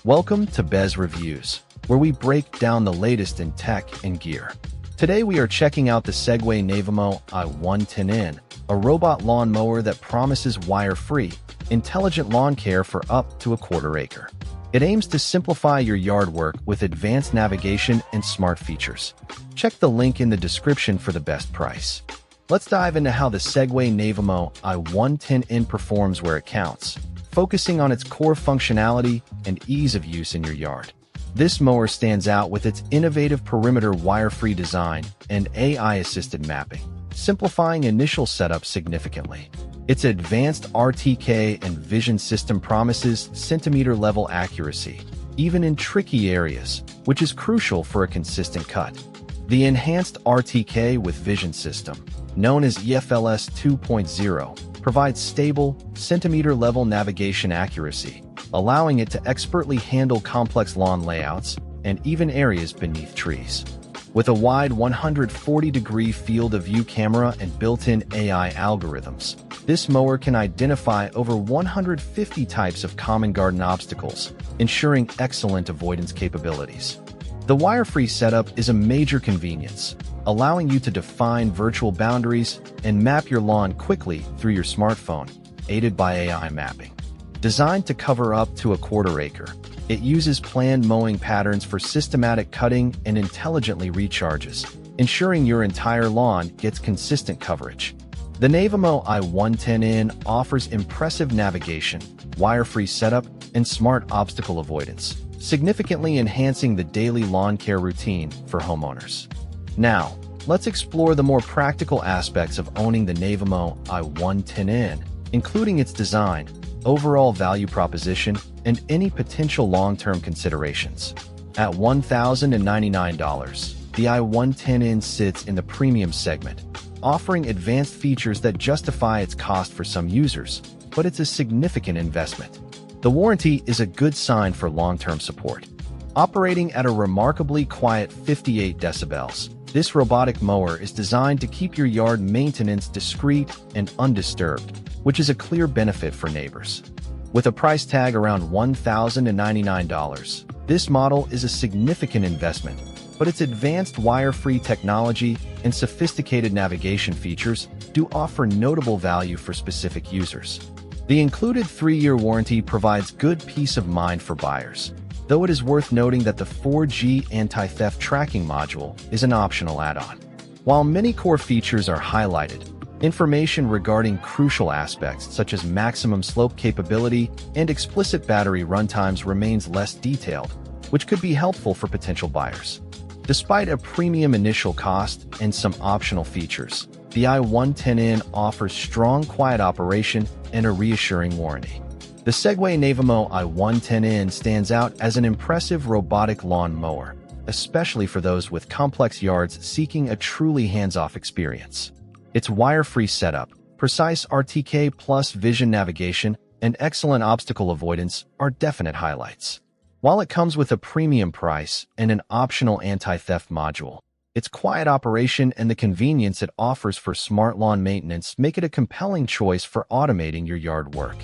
Welcome to Bez Reviews, where we break down the latest in tech and gear. Today we are checking out the Segway Navimow i110N, a robot lawn mower that promises wire-free, intelligent lawn care for up to a quarter acre. It aims to simplify your yard work with advanced navigation and smart features. Check the link in the description for the best price. Let's dive into how the Segway Navimow i110N performs where it counts, focusing on its core functionality and ease of use in your yard. This mower stands out with its innovative perimeter wire-free design and AI-assisted mapping, simplifying initial setup significantly. Its advanced RTK+Vision system promises centimeter-level accuracy, even in tricky areas, which is crucial for a consistent cut. The enhanced RTK+Vision system, known as Effortless 2.0, provides stable, centimeter-level navigation accuracy, allowing it to expertly handle complex lawn layouts and even areas beneath trees. With a wide 140-degree field of view camera and built-in AI algorithms, this mower can identify over 150 types of common garden obstacles, ensuring excellent avoidance capabilities. The wire-free setup is a major convenience, allowing you to define virtual boundaries and map your lawn quickly through your smartphone, aided by AI mapping. Designed to cover up to a quarter acre, it uses planned mowing patterns for systematic cutting and intelligently recharges, ensuring your entire lawn gets consistent coverage. The Navimow i110N offers impressive navigation, wire-free setup, and smart obstacle avoidance, significantly enhancing the daily lawn care routine for homeowners. Now, let's explore the more practical aspects of owning the Navimow i110N, including its design, overall value proposition, and any potential long-term considerations. At $1,099, the i110N sits in the premium segment, offering advanced features that justify its cost for some users, but it's a significant investment. The warranty is a good sign for long-term support. Operating at a remarkably quiet 58 decibels, this robotic mower is designed to keep your yard maintenance discreet and undisturbed, which is a clear benefit for neighbors. With a price tag around $1,099, this model is a significant investment, but its advanced wire-free technology and sophisticated navigation features do offer notable value for specific users. The included 3-year warranty provides good peace of mind for buyers, though it is worth noting that the 4G anti-theft tracking module is an optional add-on. While many core features are highlighted, information regarding crucial aspects such as maximum slope capability and explicit battery runtimes remains less detailed, which could be helpful for potential buyers. Despite a premium initial cost and some optional features, the i110N offers strong quiet operation and a reassuring warranty. The Segway Navimow i110N stands out as an impressive robotic lawn mower, especially for those with complex yards seeking a truly hands-off experience. Its wire-free setup, precise RTK+Vision navigation, and excellent obstacle avoidance are definite highlights. While it comes with a premium price and an optional anti-theft module, its quiet operation and the convenience it offers for smart lawn maintenance make it a compelling choice for automating your yard work.